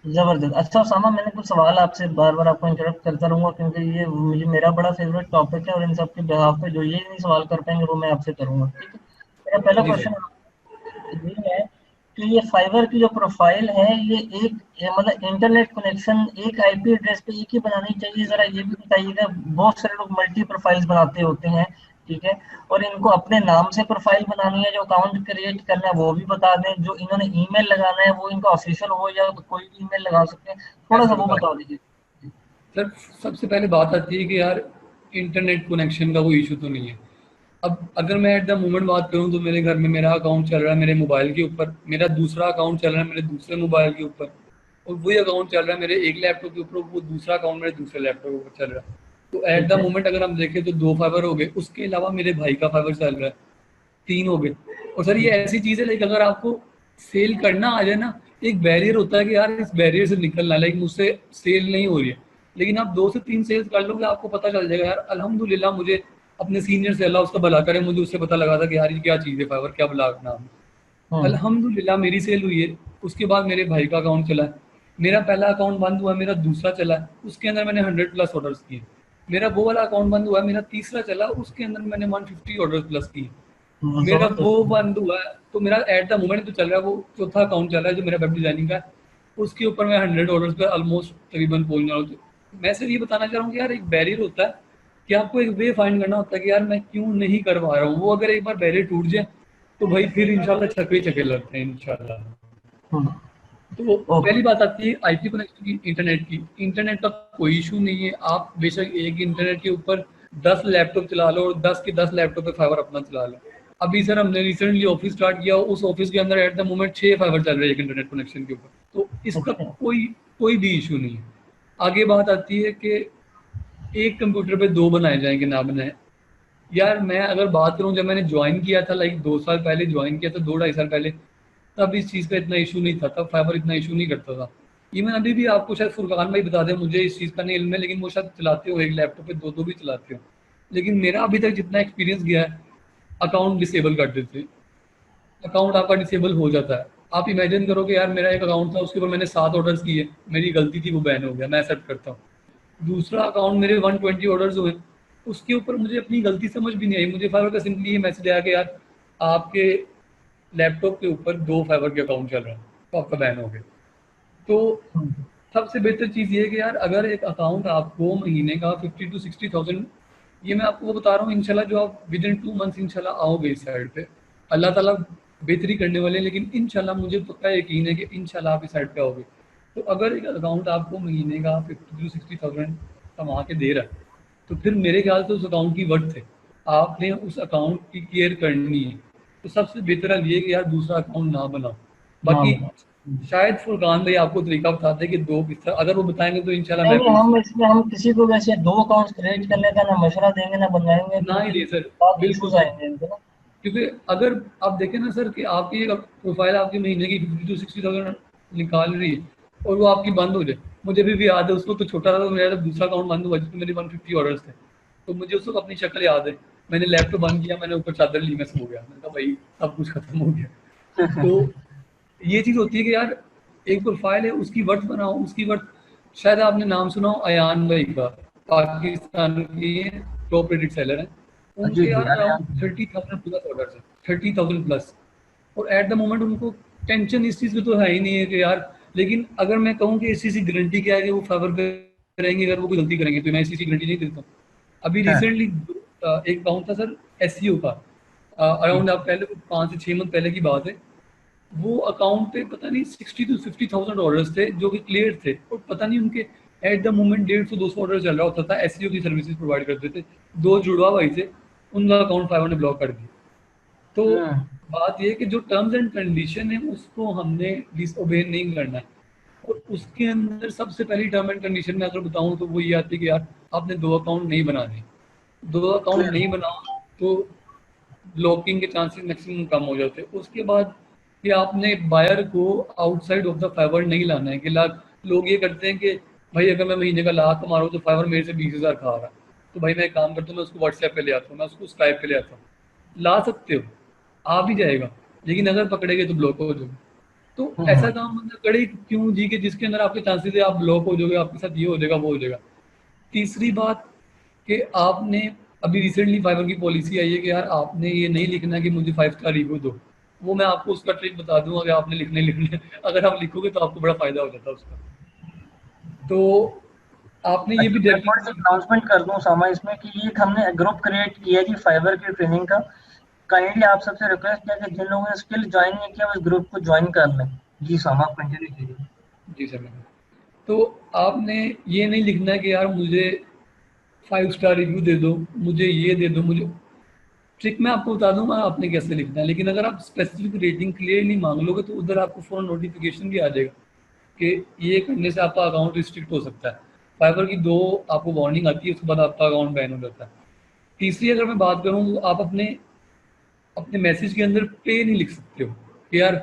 जबरदस्त। अच्छा उसामा, मैंने कुछ सवाल आपसे बार बार आपको इंटरप्ट करता रहूंगा, क्योंकि ये मुझे मेरा बड़ा फेवरेट टॉपिक है, और इन सब के बिहाफ पे जो ये नहीं सवाल कर पाएंगे वो मैं आपसे करूंगा, ठीक है। मेरा पहला जी क्वेश्चन सर। ये है कि ये फाइबर की जो प्रोफाइल है, ये मतलब इंटरनेट कनेक्शन एक आईपी एड्रेस पे एक ही बनानी चाहिए, जरा ये भी बताइएगा। बहुत सारे लोग मल्टी प्रोफाइल्स बनाते होते हैं, ठीक है। और इनको अपने नाम से प्रोफाइल बनानी है, जो अकाउंट क्रिएट करना है वो भी बता दें, जो इन्होंने ईमेल लगाना है वो इनका ऑफिशियल हो या तो कोई भी ईमेल लगा सकते हैं, थोड़ा सा कैसे वो बता बता दीजिए। सर, सबसे पहले बात आती है कि यार इंटरनेट कनेक्शन का कोई इशू तो नहीं है। अब अगर मैं एट द मोमेंट बात करूं तो मेरे घर में मेरा अकाउंट चल रहा है मेरे मोबाइल के ऊपर, मेरा दूसरा अकाउंट चल रहा है मेरे दूसरे मोबाइल के ऊपर, और वही अकाउंट चल रहा है मेरे एक लैपटॉप के ऊपर, वो दूसरा अकाउंट मेरे दूसरे लैपटॉप के ऊपर चल रहा है। तो एट ठीक द है। मोमेंट अगर हम देखें तो दो फाइबर हो गए, उसके अलावा मेरे भाई का फाइबर चल रहा है, तीन हो गए। और सर ये ऐसी चीज है, लाइक अगर आपको सेल करना आ जाए ना, एक बैरियर होता है कि यार इस बैरियर से निकलना, लाइक मुझसे सेल नहीं हो रही है, लेकिन आप दो से तीन सेल्स कर लोगे आपको पता चल जाएगा यार अल्हम्दुलिल्लाह, मुझे अपने सीनियर से, अल्लाह उसका भला करे, मुझे उससे पता लगा था कि यार ये क्या चीज़ है फाइवर, क्या भला नाम है। हम्म। अल्हम्दुलिल्लाह मेरी सेल हुई है। उसके बाद मेरे भाई का अकाउंट चला है, मेरा पहला अकाउंट बंद हुआ, मेरा दूसरा चला है, उसके अंदर मैंने 100+ ऑर्डर्स किए। मेरा वो वाला अकाउंट बंद हुआ है, मेरा तीसरा चला, उसके अंदर मैंने 150 ऑर्डर प्लस किए। मेरा वो जबरदस्त। बंद हुआ है, तो मेरा एट द मोमेंट जो चल रहा है वो चौथा अकाउंट चल रहा है जो मेरा वेब डिजाइनिंग का है। उसके ऊपर मैं 100 ऑर्डर्स पे ऑलमोस्ट तकरीबन पहुंच रहा हूँ। तो मैं सिर्फ ये बताना चाह रहा हूँ कि यार एक बैरियर होता है कि आपको एक वे फाइंड करना होता है कि यार मैं क्यों नहीं कर पा रहा हूँ, वो अगर एक बार बैरियर टूट जाए तो भाई फिर इंशाल्लाह छक्के ही छक्के लगते हैं इंशाल्लाह। हम्म। तो ओके। पहली बात आती है आईपी कनेक्शन की, इंटरनेट की। इंटरनेट का कोई इशू नहीं है, आप बेशक एक इंटरनेट के ऊपर 10 लैपटॉप चला लो और 10 के 10 लैपटॉप पे फाइबर अपना चला लो। अभी सर हमने रिसेंटली ऑफिस स्टार्ट किया, उस ऑफिस के अंदर एट द मोमेंट 6 फाइबर चल रहे हैं एक इंटरनेट कनेक्शन के ऊपर, तो इसका अच्छा। कोई कोई भी इशू नहीं है। आगे बात आती है कि एक कंप्यूटर पे दो बनाए जाएंगे ना बनाए। यार मैं अगर बात करूं, जब मैंने ज्वाइन किया था, लाइक 2 साल पहले ज्वाइन किया था, 2 ढाई साल पहले, तब इस चीज़ का इतना इशू नहीं था, तब फाइबर इतना इशू नहीं करता था। इवन अभी भी आपको शायद फुरकान भाई बता दें, मुझे इस चीज़ का नहीं इल्म है, लेकिन वो शायद चलाते हो एक लैपटॉप पे दो दो भी चलाते हो। लेकिन मेरा अभी तक जितना एक्सपीरियंस गया है, अकाउंट डिसेबल कर देते, अकाउंट आपका डिसेबल हो जाता है। आप इमेजिन करो कि यार मेरा एक अकाउंट था, उसके ऊपर मैंने 7 ऑर्डर्स किए, मेरी गलती थी, वो बैन हो गया, मैं एक्सेप्ट करता हूँ। दूसरा अकाउंट मेरे 120 ऑर्डर्स हुए, उसके ऊपर मुझे अपनी गलती समझ भी नहीं आई, मुझे फाइवर का सिंपली ये मैसेज आया कि यार आपके लैपटॉप के ऊपर 2 फाइबर के अकाउंट चल रहा है, तो आपका बैन हो गया। तो हम्म। सबसे बेहतर चीज़ ये है कि यार अगर एक अकाउंट आपको महीने का 50 to 60 थाउजेंड, ये मैं आपको वो बता रहा हूँ इंशाल्लाह, जो आप विद इन 2 मंथ्स इंशाल्लाह आओगे इस साइड पे, अल्लाह ताला बेहतरी करने वाले हैं, लेकिन इंशाल्लाह मुझे पक्का यकीन है कि इंशाल्लाह आप इस साइड पे आओगे। तो अगर एक अकाउंट आपको महीने का 50 to 60 थाउजेंड कमा के दे रहा है, तो फिर मेरे ख्याल से उस अकाउंट की वर्थ है, आपने उस अकाउंट की केयर करनी है। तो सबसे बेहतर है ये कि यार दूसरा अकाउंट ना बनाओ। ना बाकी बता। शायद फुरकान भाई आपको तरीका बताते हैं कि दो किस तरह, अगर वो बताएंगे तो इंशाल्लाह नहीं मैं नहीं, भी हम उसी इसमें हम किसी को वैसे दो अकाउंट्स क्रिएट करने का ना मशवरा देंगे ना बनवाएंगे, ना ही क्योंकि दे सर, बहुत बिल्कुल इश्यूज सर। आएंगे इनके ना। क्योंकि अगर आप देखें ना सर कि आपकी एक प्रोफाइल आपकी महीने की 50 to 60 थाउजेंड निकाल रही है, और वो आपकी बंद हो जाए। मुझे भी याद है, उसको तो छोटा था, तो मेरा जब दूसरा अकाउंट बंद हुआ जिसमें मेरे 150 ऑर्डर्स थे, तो मुझे उस वक्त अपनी शक्ल याद है। मैंने लैपटॉप बंद किया, मैंने ऊपर चादर ली, मैं सो गया, मैंने कहा भाई सब कुछ खत्म हो गया। तो ये चीज़ होती है कि यार एक प्रोफाइल है, उसकी वर्थ बनाओ, उसकी वर्थ। शायद आपने नाम सुना हो अयान भाई का, पाकिस्तान की टॉप रेटेड सेलर हैं। जी उनके जी, यार अरे अराउंड 30,000+ ऑर्डर्स हैं, 30,000+। और एट द मोमेंट उनको टेंशन इस चीज़ की तो है ही नहीं है कि यार, लेकिन अगर मैं कहूँ कि इस चीज़ की गारंटी क्या है कि वो फेवर पे रहेंगे, अगर वो कोई गलती करेंगे, तो मैं इस चीज़ की गारंटी नहीं देता हूँ। अभी हाँ। रिसेंटली एक अकाउंट था सर, एसईओ का, ठीक। अराउंड आप पहले 5 से 6 मंथ पहले की बात है। वो अकाउंट पे पता नहीं 60 to 50 थाउजेंड ऑर्डर्स थे जो कि क्लियर थे, और पता नहीं उनके एट द मोमेंट 150 200 ऑर्डर चल रहा होता था, एसईओ की सर्विसेज प्रोवाइड करते थे। दो जुड़वा भाई थे, उनका अकाउंट फाइवर ने ब्लॉक कर दिया। तो हम्म। बात ये है कि जो टर्म्स एंड कंडीशन है उसको हमने डिसओबे नहीं करना है। और उसके अंदर सबसे पहली टर्म एंड कंडीशन में अगर बताऊं तो वो ये आती है कि यार आपने दो अकाउंट नहीं बनाने। दो अकाउंट नहीं बनाओ तो ब्लॉकिंग के चांसेस मैक्सिमम कम हो जाते हैं। उसके बाद कि आपने बायर को आउटसाइड ऑफ द फाइवर नहीं लाना है, कि लोग ये करते हैं कि भाई अगर मैं महीने का लाख कमा रहा हूँ तो फाइवर मेरे से 20,000 खा रहा है, तो भाई मैं एक काम करता हूँ, मैं उसको व्हाट्सएप पे ले आता हूँ, मैं उसको स्काइप पे ले आता हूँ। ला सकते हो, आ भी जाएगा, लेकिन अगर पकड़ेगे तो ब्लॉक हो जाओगे। तो ऐसा काम मतलब करे क्यों जी कि जिसके अंदर आपके चांसेस है आप ब्लॉक हो जाओगे, आपके साथ ये हो जाएगा वो हो जाएगा। तीसरी बात कि आपने अभी रिसेंटली फाइवर की पॉलिसी आई है कि यार आपने ये नहीं लिखना है कि मुझे 5 स्टार रिव्यू दो। वो मैं आपको उसका ट्रिक बता दूं, अगर आपने लिखने अगर आप लिखोगे तो आपको बड़ा फायदा हो जाता है उसका। तो आपने ये भी अच्छा, मैं थोड़ी सी डायरेक्टली अनाउंसमेंट कर दूं सामा इसमें कि ये हमने ग्रुप क्रिएट किया जी फाइवर की ट्रेनिंग का। काइंडली आप सबसे रिक्वेस्ट है कि जिन लोगों ने स्किल ज्वाइन नहीं किया वो इस ग्रुप को ज्वाइन कर लें। जी सामा, आप कंटिन्यू कीजिए। जी सर। तो आपने ये नहीं लिखना है कि यार मुझे 5 स्टार रिव्यू दे दो, मुझे ये दे दो, मुझे ट्रिक मैं आपको बता दूंगा आपने कैसे लिखना है। लेकिन अगर आप स्पेसिफिक रेटिंग क्लियरली मांग लोगे तो उधर आपको फॉर नोटिफिकेशन भी आ जाएगा कि ये करने से आपका अकाउंट रिस्ट्रिक्ट हो सकता है। फाइबर की 2 आपको वार्निंग आती है, उसके बाद आपका अकाउंट बैन हो जाता है। तीसरी अगर मैं बात करूँ तो आप अपने अपने मैसेज के अंदर पे नहीं लिख सकते हो कि यार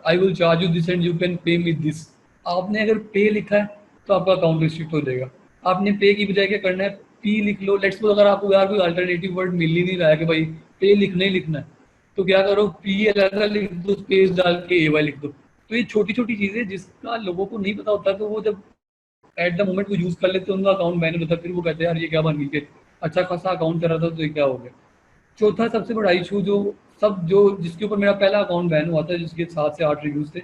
I will charge you this and you can pay me this. आपने अगर पे लिखा है तो आपका अकाउंट रिस्ट्रिक्ट हो जाएगा। आपने पे की बजाय क्या करना है, पी लिख लो। लेट्स सपोज अगर आपको यार कोई अल्टरनेटिव वर्ड मिल ही नहीं रहा है कि भाई पे लिखना ही लिखना है, तो क्या करो, पी अलग लिख दो, स्पेस डाल के ए वाई लिख दो। तो ये छोटी छोटी चीजें जिसका लोगों को नहीं पता होता, तो वो जब एट द मोमेंट वो यूज कर लेते हैं उनका अकाउंट बैन हो जाता है। फिर वो कहते हैं यार ये क्या बन गई कि अच्छा खासा अकाउंट कर रहा था तो ये क्या हो गया। चौथा सबसे बड़ा इशू जो सब जो जिसके ऊपर मेरा पहला अकाउंट बैन हुआ था, जिसके 7 से 8 रिव्यूज थे,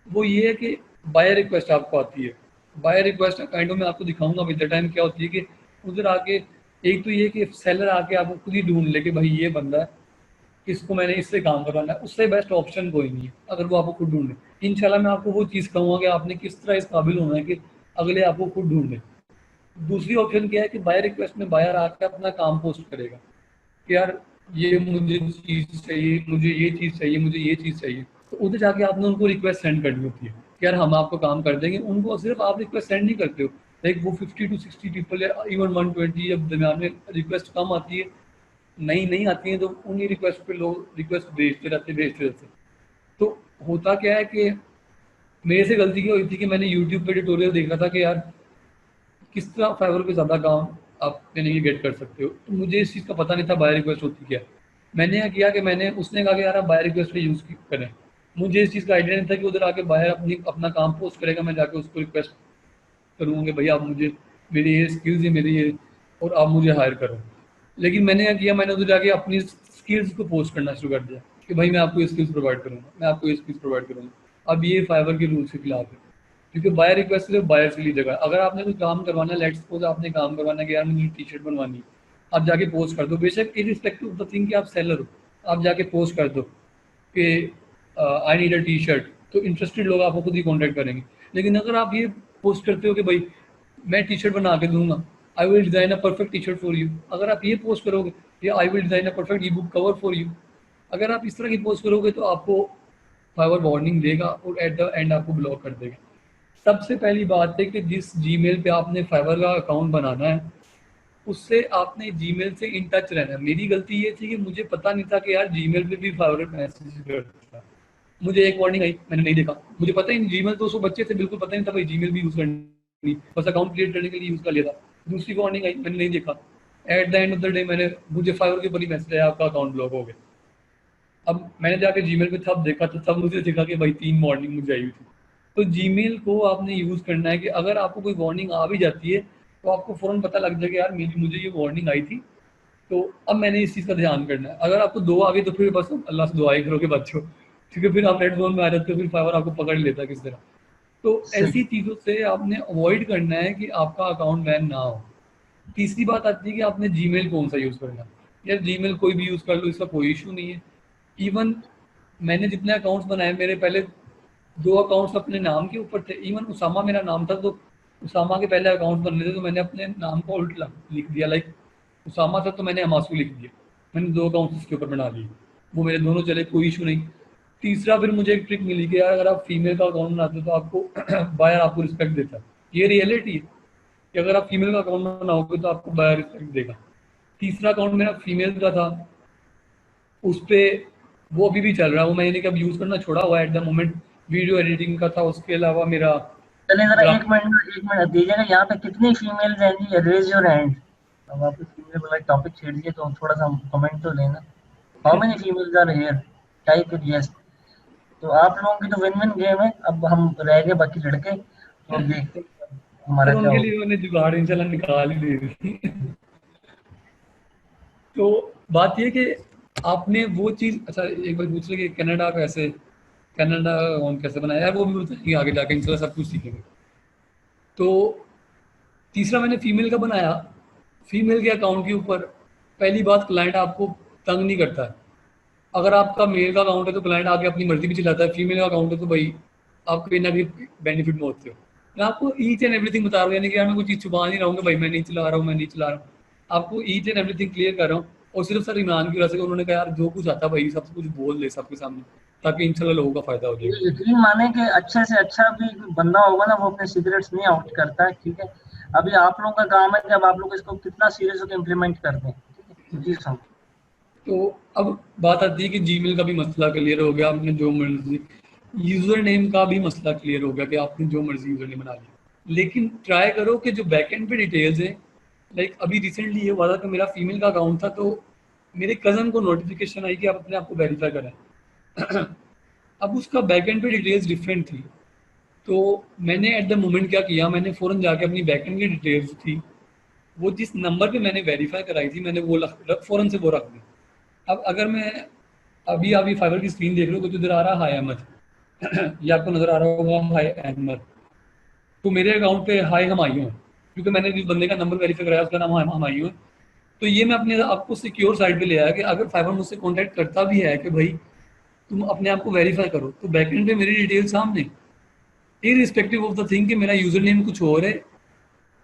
वो ये है कि बायर रिक्वेस्ट आपको आती है। बायर रिक्वेस्ट काइंड ऑफ मैं आपको दिखाऊंगा विद द टाइम क्या होती है कि उधर आके एक तो ये कि सेलर आके आपको खुद ही ढूंढ ले कि भाई ये बंदा है, इसको मैंने इससे काम करवाना है। उससे बेस्ट ऑप्शन कोई नहीं है अगर वो आपको खुद ढूंढे। इंशाल्लाह मैं आपको वो चीज़ कहूँगा कि आपने किस तरह इस काबिल होना है कि अगले आपको खुद ढूंढे। दूसरी ऑप्शन क्या है कि बायर रिक्वेस्ट में बायर आके अपना काम पोस्ट करेगा कि यार ये मुझे चीज़ चाहिए, मुझे ये चीज़ चाहिए, मुझे ये चीज़ चाहिए। तो उधर जाके आपने उनको रिक्वेस्ट सेंड करनी होती है कि यार हम आपको काम कर देंगे। उनको सिर्फ आप रिक्वेस्ट सेंड नहीं करते हो, लाइक वो 50 to 60 पीपल या इवन 120 जब दरमियान में रिक्वेस्ट कम आती है, नई नहीं आती है, तो उन्हीं रिक्वेस्ट पे लोग रिक्वेस्ट भेजते रहते। तो होता क्या है कि मेरे से गलती क्या हुई थी कि मैंने यूट्यूब पे ट्यूटोरियल देखा था कि यार किस तरह फाइवर पे ज़्यादा काम आप यानी कि गेट कर सकते हो। तो मुझे इस चीज़ का पता नहीं था बाय रिक्वेस्ट होती क्या। मैंने क्या किया कि मैंने उसने कहा कि यार आप बाय रिक्वेस्ट पे यूज़ करें। मुझे इस चीज़ का आइडिया नहीं था कि उधर आके बायर अपनी अपना काम पोस्ट करेगा, मैं जाके उसको रिक्वेस्ट करूँगा कि भैया आप मुझे मेरी ये स्किल्स है मेरी ये, और आप मुझे हायर करो। लेकिन मैंने क्या किया, मैंने उधर जाके अपनी स्किल्स को पोस्ट करना शुरू कर दिया कि भाई मैं आपको ये स्किल्स प्रोवाइड करूँगा, मैं आपको ये स्किल्स प्रोवाइड करूँगा। अब ये फाइवर के रूल्स के खिलाफ है, क्योंकि बायर रिक्वेस्ट सिर्फ बायर से ली जगह। अगर आपने कोई काम करवाना है, लेट्स सपोज आपने काम करवाना है कि यार मुझे टी शर्ट बनवानी है, आप जाके पोस्ट कर दो। बेशक इरिस्पेक्टिव ऑफ द थिंग कि आप सेलर हो, आप जाके पोस्ट कर दो कि I need a T shirt, तो इंटरेस्टेड लोग आपको खुद ही कॉन्टैक्ट करेंगे। लेकिन अगर आप ये पोस्ट करते हो कि भाई मैं टी शर्ट बना के दूंगा, I will design a perfect T shirt for you, अगर आप ये पोस्ट करोगे, या I will design a perfect E book cover for you, अगर आप इस तरह की पोस्ट करोगे तो आपको फाइवर वार्निंग देगा और एट द एंड आपको ब्लॉक कर देगा। सबसे पहली बात है कि जिस जीमेल पे आपने फाइवर का अकाउंट बनाना है उससे आपने जीमेल से इन टच रहना है। मेरी गलती ये थी कि मुझे पता नहीं था कि यार जीमेल पे भी फाइवर मैसेज करता है। मुझे एक वार्निंग आई, मैंने नहीं देखा, मुझे पता ही जीमेल तो उसको बच्चे थे, बिल्कुल पता नहीं था भाई जीमेल भी यूज करनी, बस अकाउंट क्रिएट करने के लिए यूज कर लिया था। दूसरी वार्निंग आई, मैंने नहीं देखा। At the end of the day मैंने मुझे फाइवर के ऊपर ही मैसेज आया आपका अकाउंट ब्लॉक हो गया। अब मैंने जाके जीमेल पे तब देखा तो तब मुझे दिखा कि भाई 3 वार्निंग मुझे आई हुई थी। तो जीमेल को आपने यूज करना है कि अगर आपको कोई वार्निंग आ भी जाती है तो आपको फौरन पता लग जाएगा यार मेरी मुझे ये वार्निंग आई थी, तो अब मैंने इस चीज़ का ध्यान करना है। अगर आपको 2 आ गई तो फिर बस अल्लाह से दुआई करो कि बच्चों, क्योंकि फिर आप रेड जोन में आ जाते हो, फिर फाइवर आपको पकड़ लेता है किस तरह। तो सही। ऐसी चीज़ों से आपने अवॉइड करना है कि आपका अकाउंट बैन ना हो। तीसरी बात आती है कि आपने जीमेल कौन सा यूज़ करना है। यार जीमेल कोई भी यूज़ कर लो, इसका कोई इशू नहीं है। इवन मैंने जितने अकाउंट्स बनाए, मेरे पहले 2 अकाउंट्स अपने नाम के ऊपर थे। इवन उसामा मेरा नाम था, तो उसामा के पहले अकाउंट बनने थे तो मैंने अपने नाम को उल्टा लिख दिया। लाइक उसामा था तो मैंने हमासू लिख दिया। मैंने 2 अकाउंट्स इसके ऊपर बना लिए, वो मेरे दोनों चले, कोई इशू नहीं। तीसरा फिर मुझे एक ट्रिक मिली कि यार अगर आप फीमेल का अकाउंट बनाते हो तो आपको बायर आपको रिस्पेक्ट देता है। ये रियलिटी है कि अगर आप फीमेल का अकाउंट बनाओगे तो आपको बायर रिस्पेक्ट देगा। तीसरा अकाउंट मेरा फीमेल का था, उस पे वो अभी भी चल रहा है, वो मैंने कब यूज़ करना छोड़ा हुआ है at the moment. Video editing का था, उसके अलावा मेरा चलिए जरा एक ग्राफिक। मिनट, एक मिनट दीजिएगा। यहाँ पे कितनी फीमेल्स हैं जी? Raise your hand. अब आप फीमेल वाला टॉपिक छेड़ दिए तो थोड़ा सा कमेंट तो लेना। How many females are here? Type it yes. तो आप लोगों की तो विन विन गेम है। अब हम रह गए बाकी लड़के, तो अब देखते हैं हमारा पर क्या उनके होगा। लिए मैंने जुगाड़ इंशाल्लाह निकाल ही दी। तो बात ये कि आपने वो चीज़, अच्छा एक बार पूछ ले कि कनाडा कैसे, कनाडा अकाउंट कैसे बनाया है, वो भी बताएंगे आगे जाके इंशाल्लाह, सब कुछ सीखेंगे। तो तीसरा मैंने फीमेल का बनाया। फीमेल के अकाउंट के ऊपर पहली बात, क्लाइंट आपको तंग नहीं करता है। अगर आपका मेल का अकाउंट है तो क्लाइंट आके अपनी मर्जी भी चलाता है, फीमेल का अकाउंट है तो भाई आप कहीं ना कहीं बेनिफिट में होते हो। मैं आपको ईच एंड एवरीथिंग बता रहा हूँ, यानी कि यार मैं कोई चीज़ छुपा नहीं रहा हूँ कि भाई मैं नहीं चला रहा हूँ, मैं नहीं चला रहा हूँ। आपको ईच एंड एवरीथिंग क्लियर कर रहा हूँ। और सिर्फ सर ईमान की वजह से उन्होंने कहा यार जो कुछ आता है भाई सब कुछ बोल दे सबके सामने, ताकि इंशाल्लाह लोगों का फायदा हो ये जाएगा। यकीन माने कि अच्छे से अच्छा भी कोई बंदा होगा ना, वो अपने सीक्रेट्स नहीं आउट करता है, ठीक है। अभी आप लोगों का काम है कि अब आप लोग इसको कितना सीरियस होकर इम्प्लीमेंट कर दें, ठीक है जी समझ। तो अब बात आती है कि जीमेल का भी मसला क्लियर हो गया, आपने जो मर्जी, यूजर नेम का भी मसला क्लियर हो गया कि आपने जो मर्जी यूजर नेम बना लिया। लेकिन ट्राई करो कि जो बैकएंड पे डिटेल्स हैं, लाइक अभी रिसेंटली ये हुआ था कि मेरा फीमेल का अकाउंट था, तो मेरे कज़न को नोटिफिकेशन आई कि आप अपने आप को वेरीफाई करें। अब उसका बैकएंड पे डिटेल्स डिफरेंट थी। तो मैंने एट द मोमेंट क्या किया, मैंने फ़ौरन जाके अपनी बैकएंड की डिटेल्स थी, वो जिस नंबर पे मैंने वेरीफाई कराई थी, मैंने वो फ़ौरन से वो रख दी। अब अगर मैं अभी आप ये फाइबर की स्क्रीन देख लो तो इधर आ रहा है हाय अहमद। ये आपको नजर आ रहा होगा हाय अहमद। तो मेरे अकाउंट पे हाय हमायूं है, क्योंकि मैंने जिस बंदे का नंबर वेरीफाई कराया उसका नाम हमायूं है। तो ये मैं अपने आपको सिक्योर साइड पे ले आया कि अगर फाइबर मुझसे कॉन्टैक्ट करता भी है कि भाई तुम अपने आप को वेरीफाई करो, तो बैकएंड पे मेरी डिटेल सामने, इरिस्पेक्टिव ऑफ द थिंग कि मेरा यूजर नेम कुछ और है।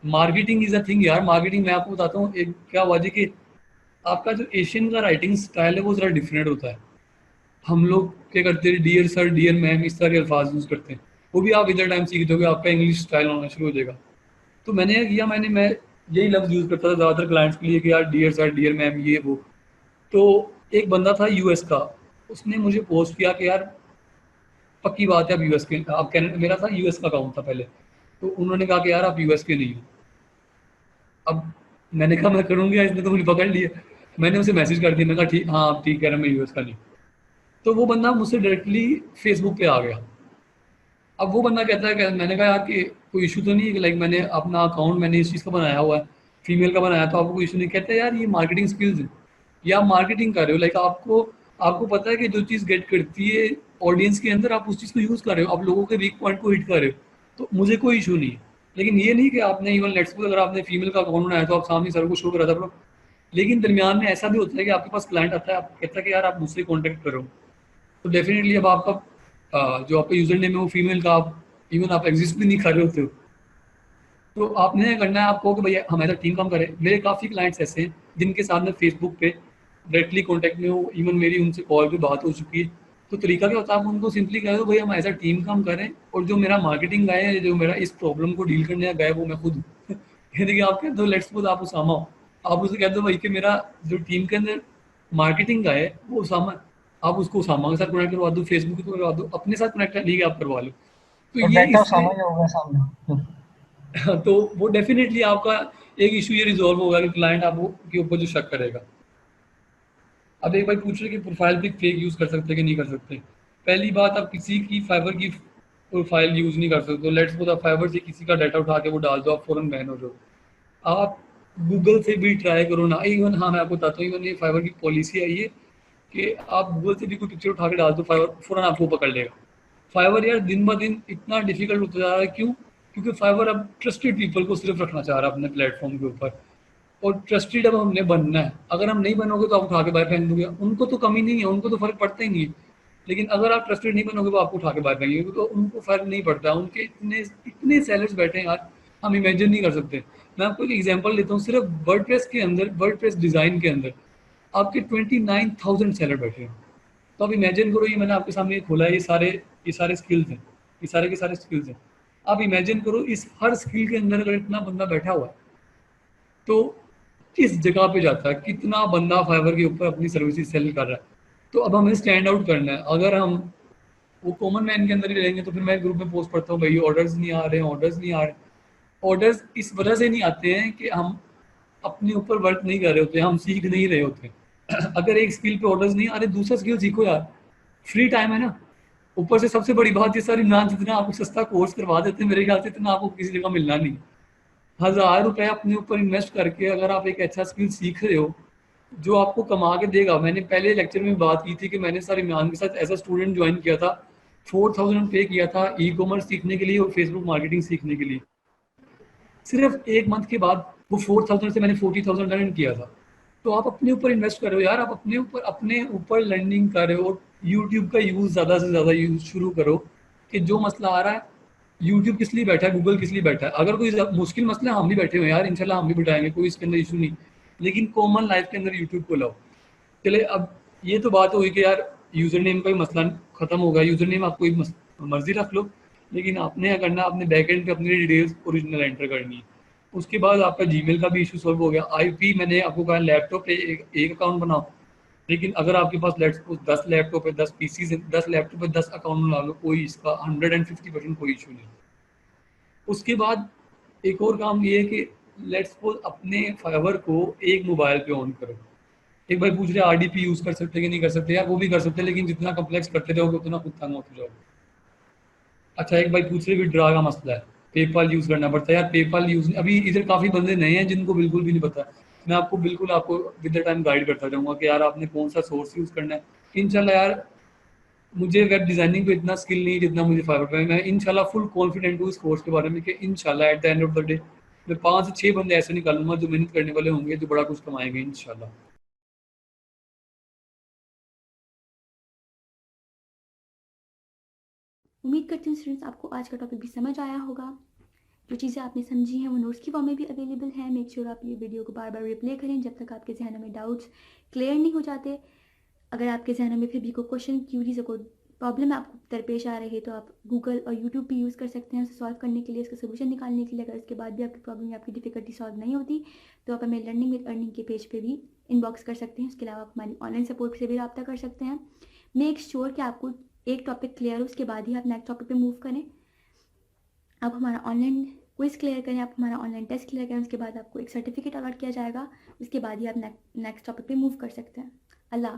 मार्केटिंग इज अ थिंग यार, मार्केटिंग मैं आपको बताता हूँ एक क्या हुआ जी कि आपका जो एशियन का राइटिंग स्टाइल है वो जरा डिफरेंट होता है। हम लोग क्या करते हैं, डियर सर डियर मैम इस तरह के अल्फाज यूज़ करते हैं। वो भी आप इधर टाइम सीख दोगे आपका इंग्लिश स्टाइल होना शुरू हो जाएगा। तो मैंने क्या किया, मैं यही लफ्ज़ यूज़ करता था ज़्यादातर क्लाइंट्स के लिए कि यार डियर सर डियर मैम ये वो। तो एक बंदा था यूएस का, उसने मुझे पोस्ट किया कि यार पक्की बात है आप यूएस के, आप कैनेडा, मेरा था यूएस का अकाउंट था पहले। तो उन्होंने कहा कि यार आप यूएस के नहीं हो। अब मैंने कहा मैं करूँगी, इसने तो मुझे पकड़ लिया। मैंने उसे मैसेज कर दिया, मैंने कहा ठीक, हाँ आप ठीक कह रहे हैं, मैं यूएस का नहीं। तो वो बंदा मुझसे डायरेक्टली फेसबुक पे आ गया। अब वो बंदा कहता है कि मैंने कहा यार कि कोई इशू तो नहीं है कि लाइक मैंने अपना अकाउंट मैंने इस चीज़ का बनाया हुआ है, फीमेल का बनाया, तो आपको कोई इशू नहीं। कहता है यार ये मार्केटिंग स्किल्स है, या आप मार्केटिंग कर रहे हो, लाइक आपको आपको पता है कि जो चीज़ गेट करती है ऑडियंस के अंदर, आप उस चीज़ को यूज़ कर रहे हो, आप लोगों के वीक पॉइंट को हिट कर रहे हो, तो मुझे कोई इशू नहीं है। लेकिन ये नहीं कि आपने इवन लेट्स सपोज अगर आपने फीमेल का अकाउंट बनाया तो आप सामने सर को शो करा था। लेकिन दरमियान में ऐसा भी होता है कि आपके पास क्लाइंट आता है, आप कहता है कि यार आप मुझसे कॉन्टैक्ट करो, तो डेफिनेटली अब आपका जो आपका यूजर नेम है वो फीमेल का, आप इवन आप एग्जिस्ट भी नहीं कर रहे होते हो। तो आपने क्या करना है, आपको कि भैया हमारा टीम काम करे। मेरे काफ़ी क्लाइंट्स ऐसे हैं जिनके साथ मैं फेसबुक पे डायरेक्टली कॉन्टैक्ट में हूँ, इवन मेरी उनसे कॉल पे बात हो चुकी है। तो तरीका क्या होता है, आप उनको सिंपली कह दो भैया हम ऐसा टीम काम करें, और जो मेरा मार्केटिंग गाय है, जो मेरा इस प्रॉब्लम को डील करने का गाय, वो मैं खुद हूँ। यानी कि आप कह दो लेट्स सपोज आप उसामा हो, आप उसे कह दो भाई कि मेरा जो टीम के अंदर मार्केटिंग का है वो उसामा है, आप उसको उसामा के साथ कनेक्ट करवा दो, फेसबुक पे करवा दो, अपने साथ कनेक्ट नहीं आप करवा लो। तो और ये डाटा इससे समझ होगा सामने। तो वो डेफिनेटली आपका एक इशू ये रिजॉल्व होगा कि क्लाइंट आपको के ऊपर जो शक करेगा। अब एक भाई पूछ रहे कि प्रोफाइल पिक फेक यूज़ कर सकते हैं कि नहीं कर सकते। पहली बात, आप किसी की फाइबर की प्रोफाइल यूज़ नहीं कर सकते। तो लेट्स सपोज आप फाइबर से किसी का डाटा उठा के वो डाल दो, आप फौरन बैन हो जाओ। आप गूगल से भी ट्राई करो ना, इवन हाँ मैं आपको बताता हूँ, इवन ये फाइबर की पॉलिसी आई है कि आप गूगल से भी कोई पिक्चर उठा के डाल दो, फाइवर फौरन आपको पकड़ लेगा। फाइवर यार दिन ब दिन इतना डिफिकल्ट होता जा रहा है, क्यों? क्योंकि फाइवर अब ट्रस्टेड पीपल को सिर्फ रखना चाह रहा है अपने प्लेटफॉर्म के ऊपर, और ट्रस्टेड अब हमने बनना है। अगर हम नहीं बनोगे तो आप उठा के बाहर फेंक दोगे, उनको तो कमी नहीं है, उनको तो फर्क पड़ता ही नहीं है। लेकिन अगर आप ट्रस्टेड नहीं बनोगे तो आपको उठा के बाहर फेंकेंगे, तो उनको फर्क नहीं पड़ता। उनके इतने इतने सेलर्स बैठे हैं यार, हम इमेजिन नहीं कर सकते। मैं आपको एक एग्जांपल देता हूँ, सिर्फ वर्डप्रेस के अंदर, वर्डप्रेस डिजाइन के अंदर आपके 29,000 सेलर बैठे हैं। तो आप इमेजिन करो, ये मैंने आपके सामने ये खोला है, ये सारे स्किल्स हैं, ये सारे के सारे स्किल्स हैं। आप इमेजिन करो इस हर स्किल के अंदर अगर इतना बंदा बैठा हुआ है, तो किस जगह पे जाता है, कितना बंदा फाइवर के ऊपर अपनी सर्विसेज सेल कर रहा है। तो अब हमें स्टैंड आउट करना है। अगर हम वो कॉमन मैन के अंदर ही रहेंगे तो फिर मैं ग्रुप में पोस्ट करता हूँ भाई ऑर्डर्स नहीं आ रहे हैं, ऑर्डर्स नहीं आ रहे। ऑर्डर्स इस वजह से नहीं आते हैं कि हम अपने ऊपर वर्क नहीं कर रहे होते, हम सीख नहीं रहे होते। अगर एक स्किल पे ऑर्डर्स नहीं आ रहे, दूसरा स्किल सीखो यार, फ्री टाइम है ना। ऊपर से सबसे बड़ी बात ये सर, इमरान जितना आपको सस्ता कोर्स करवा देते हैं मेरे ख्याल से इतना आपको किसी जगह मिलना नहीं। 1000 रुपए अपने ऊपर इन्वेस्ट करके अगर आप एक अच्छा स्किल सीख रहे हो जो आपको कमा के देगा। मैंने पहले लेक्चर में बात की थी कि मैंने सर इमरान के साथ ऐसा स्टूडेंट ज्वाइन किया था, 4000 पे किया था ई कॉमर्स सीखने के लिए और फेसबुक मार्केटिंग सीखने के लिए। सिर्फ 1 मंथ के बाद वो 4000 से मैंने 40,000 अर्न किया था। तो आप अपने ऊपर इन्वेस्ट कर रहे हो यार, आप अपने ऊपर लर्निंग कर रहे हो। यूट्यूब का यूज़ ज़्यादा से ज़्यादा यूज शुरू करो कि जो मसला आ रहा है, यूट्यूब किस लिए बैठा है, गूगल किस लिए बैठा है। अगर कोई मुश्किल मसला है, हम भी बैठे हुए हैं यार, इंशाल्लाह हम भी बताएंगे, कोई इसके अंदर इशू नहीं। लेकिन कॉमन लाइफ के अंदर यूट्यूब को लाओ। चले अब ये तो बात हुई कि यार यूज़र नेम का ही मसला खत्म होगा, यूज़र नेम आप कोई मर्जी रख लो, लेकिन आपने क्या करना, अपने बैकएंड पे अपनी डिटेल्स ओरिजिनल एंटर करनी है। उसके बाद आपका जीमेल का भी इशू सॉल्व हो गया। आईपी मैंने आपको कहा लैपटॉप पे एक अकाउंट बनाओ, लेकिन अगर आपके पास लेट्स सपोज 10 लैपटॉप है, 10 पीसी है, 10 लैपटॉप पे 10 अकाउंट बना लो, कोई इसका 150% कोई इशू नहीं। उसके बाद एक और काम ये है कि लेट्स सपोज अपने फाइवर को एक मोबाइल पे ऑन करो। एक भाई पूछ रहे आरडीपी यूज कर सकते कि नहीं कर सकते, यार वो भी कर सकते हैं, लेकिन जितना कम्प्लेक्स करते जाओगे उतना खुद तंग होते जाओगे। अच्छा एक भाई पूछ रहे विड्रॉ का मसला है, पेपाल यूज करना पड़ता है। यार पेपाल यूज अभी इधर काफी बंदे नए हैं जिनको बिल्कुल भी नहीं पता। मैं आपको बिल्कुल आपको विद द टाइम गाइड करता रहूंगा कि यार आपने कौन सा सोर्स यूज करना है। इंशाल्लाह यार मुझे वेब डिजाइनिंग पे इतना स्किल नहीं है जितना मुझे फाइवर पे है। मैं इंशाल्लाह फुल कॉन्फिडेंट हूँ इस कोर्स के बारे में कि इंशाल्लाह at the end of the day मैं 5 से 6 बंदे ऐसे निकालूंगा जो मेहनत करने वाले होंगे, जो बड़ा कुछ कमाएंगे इंशाल्लाह। उम्मीद करती हूँ स्टूडेंट्स आपको आज का टॉपिक भी समझ आया होगा। जो चीज़ें आपने समझी हैं वो नोट्स की फॉर्म में भी अवेलेबल है। मेक श्योर आप ये वीडियो को बार बार रिप्ले करें जब तक आपके जहनों में डाउट्स क्लियर नहीं हो जाते। अगर आपके जहनों में फिर भी कोई क्वेश्चन, क्यूरीज, कोई प्रॉब्लम आपको दरपेश आ रही है तो आप गूगल और यूट्यूब भी यूज़ कर सकते हैं उसे सॉल्व करने के लिए, उसका सोल्यूशन निकालने के लिए। अगर उसके बाद भी आपकी प्रॉब्लम या आपकी डिफिकल्टी सॉल्व नहीं होती तो आप हमें लर्निंग विद अर्निंग के पेज पे भी इनबॉक्स कर सकते हैं। उसके अलावा आप हमारी ऑनलाइन सपोर्ट से भी रब्ता कर सकते हैं। मेक श्योर कि आपको एक टॉपिक क्लियर हो, उसके बाद ही आप नेक्स्ट टॉपिक पे मूव करें। आप हमारा ऑनलाइन क्विज क्लियर करें, आप हमारा ऑनलाइन टेस्ट क्लियर करें, उसके बाद आपको एक सर्टिफिकेट अलॉट किया जाएगा। उसके बाद ही आप नेक्स्ट टॉपिक पे मूव कर सकते हैं। अल्लाह।